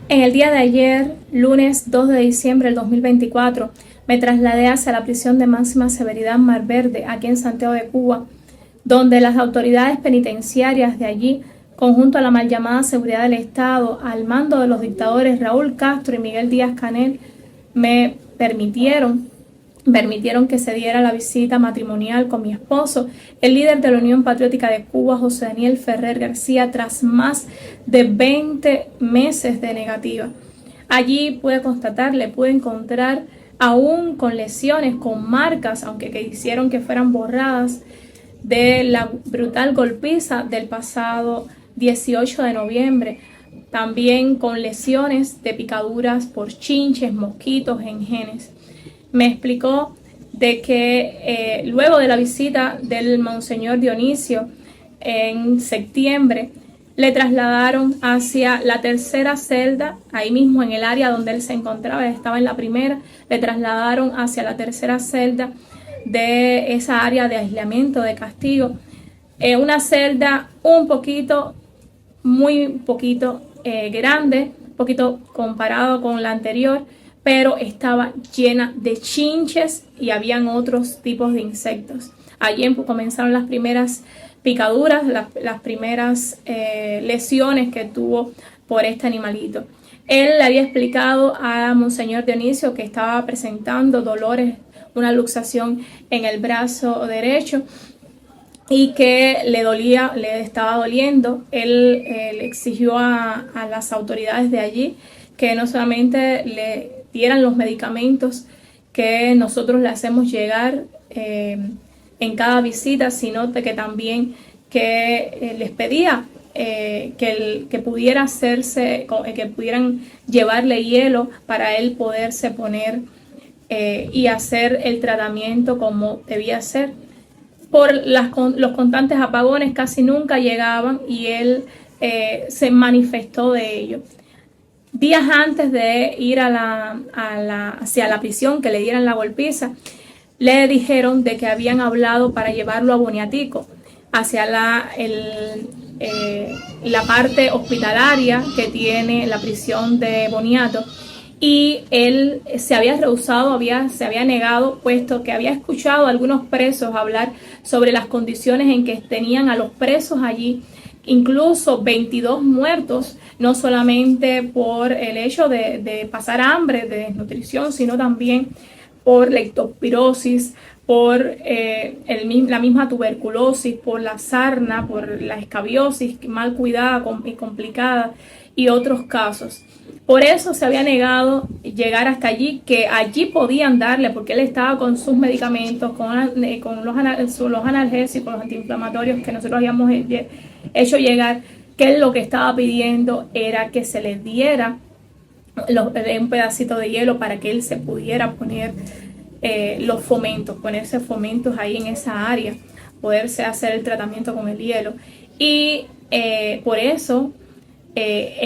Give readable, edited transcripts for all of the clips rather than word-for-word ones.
En el día de ayer, lunes 2 de diciembre del 2024, me trasladé hacia la prisión de máxima severidad Mar Verde, aquí en Santiago de Cuba, donde las autoridades penitenciarias de allí, conjunto a la mal llamada seguridad del Estado, al mando de los dictadores Raúl Castro y Miguel Díaz-Canel, me permitieron que se diera la visita matrimonial con mi esposo, el líder de la Unión Patriótica de Cuba, José Daniel Ferrer García, tras más de 20 meses de negativa. Allí pude encontrar, aún con lesiones, con marcas, aunque hicieron que fueran borradas, de la brutal golpiza del pasado 18 de noviembre, también con lesiones de picaduras por chinches, mosquitos, enjenes. Me explicó de que luego de la visita del Monseñor Dionisio en septiembre, le trasladaron hacia la tercera celda, ahí mismo en el área donde él se encontraba, estaba en la primera, le trasladaron hacia la tercera celda de esa área de aislamiento, de castigo, una celda muy poquito grande, un poquito comparado con la anterior, pero estaba llena de chinches y habían otros tipos de insectos. Allí comenzaron las primeras picaduras, las primeras lesiones que tuvo por este animalito. Él le había explicado a Monseñor Dionisio que estaba presentando dolores, una luxación en el brazo derecho y que le estaba doliendo. Él le exigió a las autoridades de allí que no solamente le dieran los medicamentos que nosotros le hacemos llegar en cada visita, sino que también que les pedía que pudieran llevarle hielo para él poderse poner y hacer el tratamiento como debía ser. Por los constantes apagones casi nunca llegaban y él se manifestó de ello. Días antes de ir hacia la prisión, que le dieran la golpiza, le dijeron de que habían hablado para llevarlo a Boniatico, hacia la parte hospitalaria que tiene la prisión de Boniato, y él se había rehusado, se había negado, puesto que había escuchado a algunos presos hablar sobre las condiciones en que tenían a los presos allí, incluso 22 muertos, no solamente por el hecho de pasar hambre, de desnutrición, sino también por leptospirosis, por la misma tuberculosis, por la sarna, por la escabiosis mal cuidada y complicada y otros casos. Por eso se había negado llegar hasta allí, que allí podían darle, porque él estaba con sus medicamentos, con los analgésicos, los antiinflamatorios que nosotros habíamos hecho llegar, que él lo que estaba pidiendo era que se le diera un pedacito de hielo para que él se pudiera poner ponerse fomentos ahí en esa área, poderse hacer el tratamiento con el hielo. Y por eso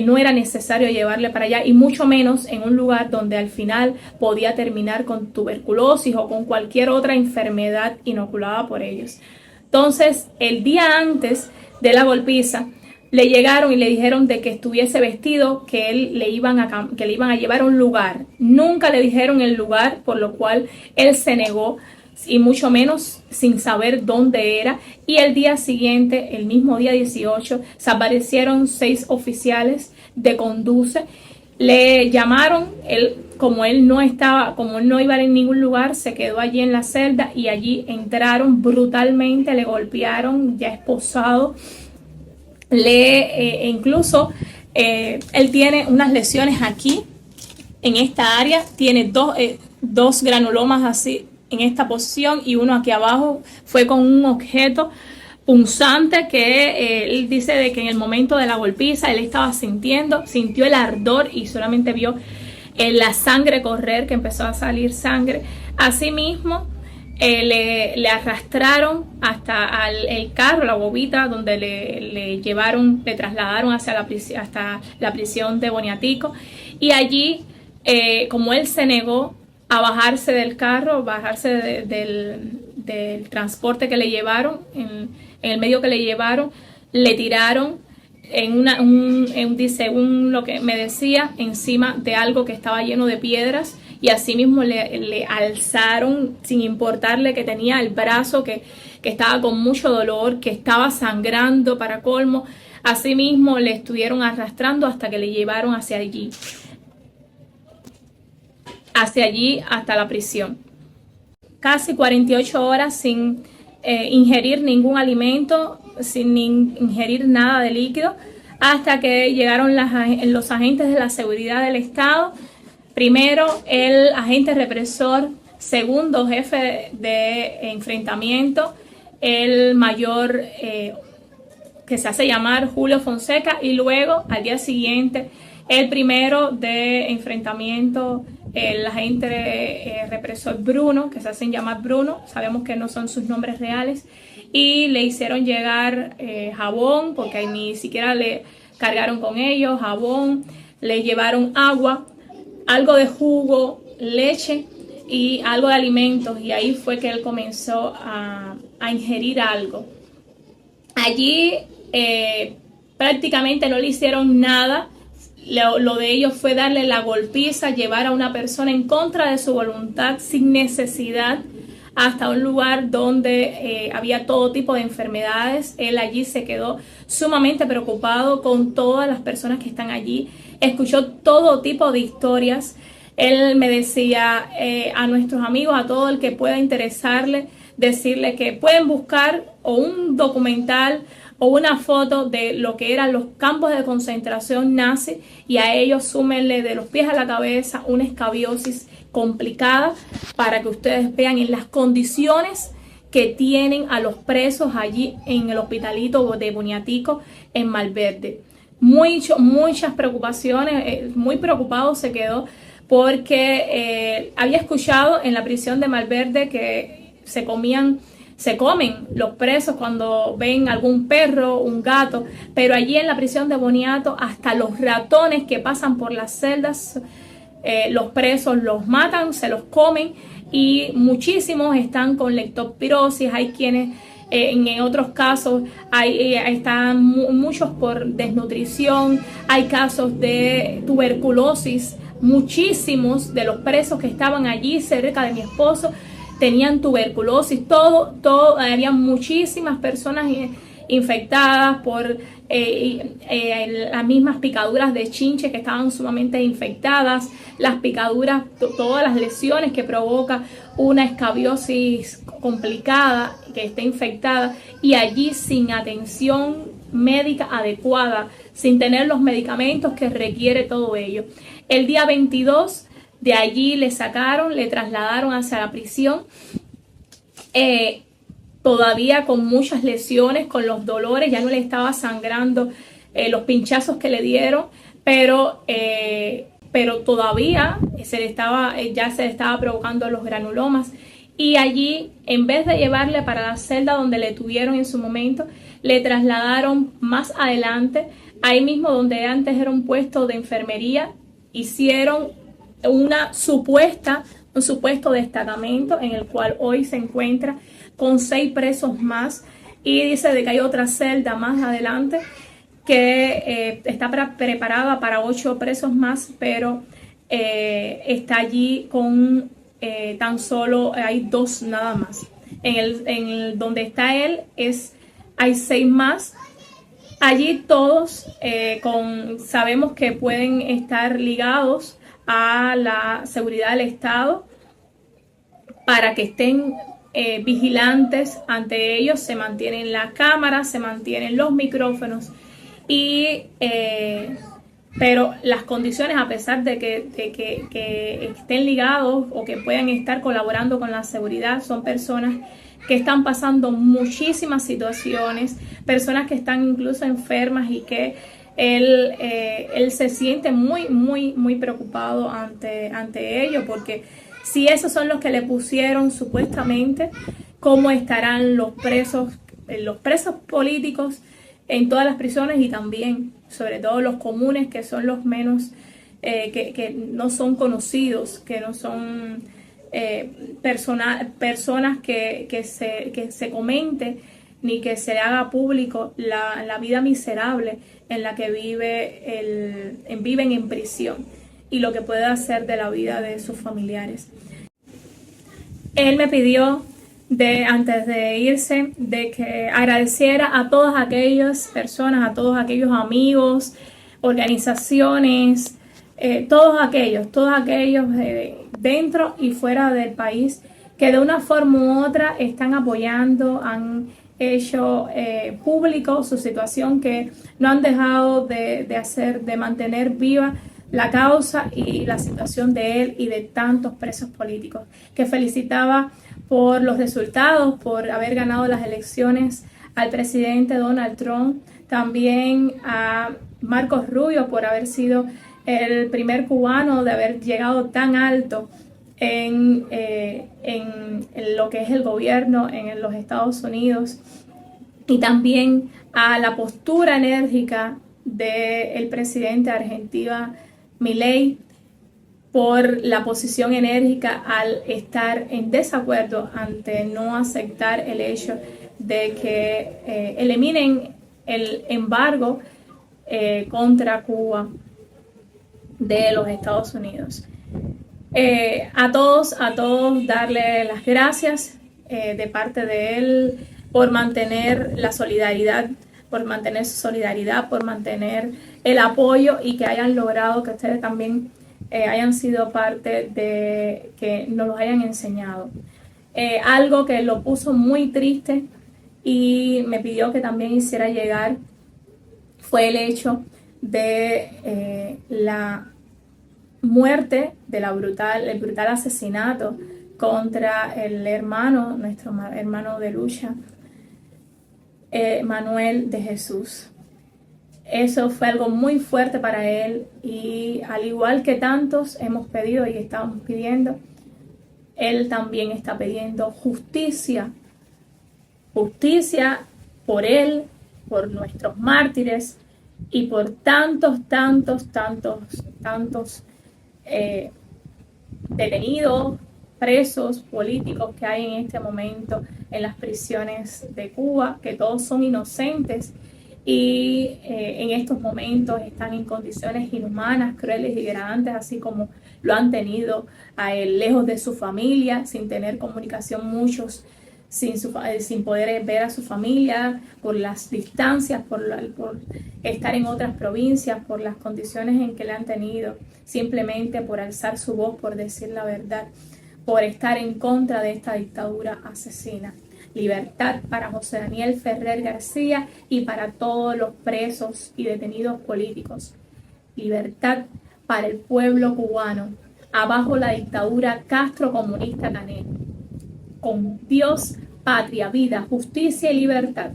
no era necesario llevarle para allá, y mucho menos en un lugar donde al final podía terminar con tuberculosis o con cualquier otra enfermedad inoculada por ellos. Entonces, el día antes de la golpiza, le llegaron y le dijeron de que estuviese vestido, que le iban a llevar a un lugar. Nunca le dijeron el lugar, por lo cual él se negó, y mucho menos sin saber dónde era. Y el día siguiente, el mismo día 18, se aparecieron 6 oficiales de Conduce. Le llamaron, como él no iba en ningún lugar, se quedó allí en la celda, y allí entraron brutalmente, le golpearon, ya esposado. Incluso él tiene unas lesiones aquí, en esta área, tiene dos granulomas así en esta posición, y uno aquí abajo fue con un objeto punzante que él dice de que en el momento de la golpiza él estaba sintió el ardor y solamente vio la sangre correr, que empezó a salir sangre. Asimismo, le arrastraron hasta el carro, la bobita, donde le trasladaron hasta la prisión de Boniatico, y allí, como él se negó a bajarse del carro, del transporte que le llevaron, en el medio que le llevaron, le tiraron según lo que me decía, encima de algo que estaba lleno de piedras, y asimismo le alzaron sin importarle que tenía el brazo que estaba con mucho dolor, que estaba sangrando para colmo. Asimismo le estuvieron arrastrando hasta que le llevaron hacia allí hasta la prisión. Casi 48 horas sin ingerir ningún alimento, sin ingerir nada de líquido, hasta que llegaron los agentes de la seguridad del Estado. Primero el agente represor, segundo jefe de enfrentamiento, el mayor que se hace llamar Julio Fonseca, y luego al día siguiente el primero de enfrentamiento, el agente represor Bruno, que se hacen llamar Bruno, sabemos que no son sus nombres reales, y le hicieron llegar jabón, porque ni siquiera le cargaron con ellos, jabón, le llevaron agua, algo de jugo, leche y algo de alimentos, y ahí fue que él comenzó a ingerir algo. Allí prácticamente no le hicieron nada. Lo de ellos fue darle la golpiza, llevar a una persona en contra de su voluntad, sin necesidad, hasta un lugar donde había todo tipo de enfermedades. Él allí se quedó sumamente preocupado con todas las personas que están allí. Escuchó todo tipo de historias. Él me decía a nuestros amigos, a todo el que pueda interesarle, decirle que pueden buscar o un documental o una foto de lo que eran los campos de concentración nazi, y a ellos súmenle de los pies a la cabeza una escabiosis complicada, para que ustedes vean en las condiciones que tienen a los presos allí en el hospitalito de Boniatico en Malverde. Muchas preocupaciones, muy preocupado se quedó, porque había escuchado en la prisión de Malverde que se comen los presos cuando ven algún perro, un gato, pero allí en la prisión de Boniato hasta los ratones que pasan por las celdas, los presos los matan, se los comen, y muchísimos están con leptospirosis. Hay quienes en otros casos están muchos por desnutrición, hay casos de tuberculosis. Muchísimos de los presos que estaban allí cerca de mi esposo tenían tuberculosis, había muchísimas personas infectadas por las mismas picaduras de chinche, que estaban sumamente infectadas, las picaduras, todas las lesiones que provoca una escabiosis complicada que está infectada, y allí sin atención médica adecuada, sin tener los medicamentos que requiere todo ello. El día 22 de allí le trasladaron hacia la prisión, todavía con muchas lesiones, con los dolores, ya no le estaba sangrando los pinchazos que le dieron, pero todavía ya se le estaba provocando los granulomas. Y allí, en vez de llevarle para la celda donde le tuvieron en su momento, le trasladaron más adelante, ahí mismo donde antes era un puesto de enfermería. Hicieron un supuesto destacamento en el cual hoy se encuentra con 6 presos más, y dice de que hay otra celda más adelante que está preparada para 8 presos más, pero está allí con tan solo hay 2 nada más. En donde está él hay 6 más. Allí todos sabemos que pueden estar ligados a la seguridad del Estado, para que estén vigilantes ante ellos. Se mantienen las cámaras, se mantienen los micrófonos, pero las condiciones, a pesar de que estén ligados o que puedan estar colaborando con la seguridad, son personas que están pasando muchísimas situaciones, personas que están incluso enfermas, y que él se siente muy preocupado ante ello, porque si esos son los que le pusieron supuestamente, ¿cómo estarán los presos políticos en todas las prisiones? Y también, sobre todo, los comunes, que son los menos, que no son conocidos, que no son personas que se comente ni que se haga público la vida miserable en la que viven en prisión y lo que puede hacer de la vida de sus familiares. Él me pidió antes de irse, de que agradeciera a todas aquellas personas, a todos aquellos amigos, organizaciones, todos aquellos dentro y fuera del país que de una forma u otra están apoyando, han hecho público su situación, que no han dejado de mantener viva la causa y la situación de él y de tantos presos políticos, que felicitaba por los resultados, por haber ganado las elecciones al presidente Donald Trump, también a Marcos Rubio por haber sido el primer cubano de haber llegado tan alto en lo que es el gobierno en los Estados Unidos, y también a la postura enérgica del presidente de Argentina, Milei, por la posición enérgica al estar en desacuerdo ante no aceptar el hecho de que eliminen el embargo contra Cuba de los Estados Unidos. A todos darle las gracias de parte de él por mantener la solidaridad, por mantener su solidaridad, por mantener el apoyo, y que hayan logrado que ustedes también hayan sido parte de que nos lo hayan enseñado. Algo que lo puso muy triste y me pidió que también hiciera llegar fue el hecho de la muerte, de el brutal asesinato contra el hermano, nuestro hermano de lucha, Manuel de Jesús. Eso fue algo muy fuerte para él, y al igual que tantos hemos pedido y estamos pidiendo, él también está pidiendo justicia. Justicia por él, por nuestros mártires y por tantos detenidos, presos políticos que hay en este momento en las prisiones de Cuba, que todos son inocentes y en estos momentos están en condiciones inhumanas, crueles y degradantes, así como lo han tenido a él, lejos de su familia, sin tener comunicación, muchos sin poder ver a su familia por las distancias, por estar en otras provincias, por las condiciones en que le han tenido, simplemente por alzar su voz, por decir la verdad, por estar en contra de esta dictadura asesina. Libertad para José Daniel Ferrer García y para todos los presos y detenidos políticos. Libertad para el pueblo cubano, abajo la dictadura castrocomunista Canel. Con Dios, patria, vida, justicia y libertad.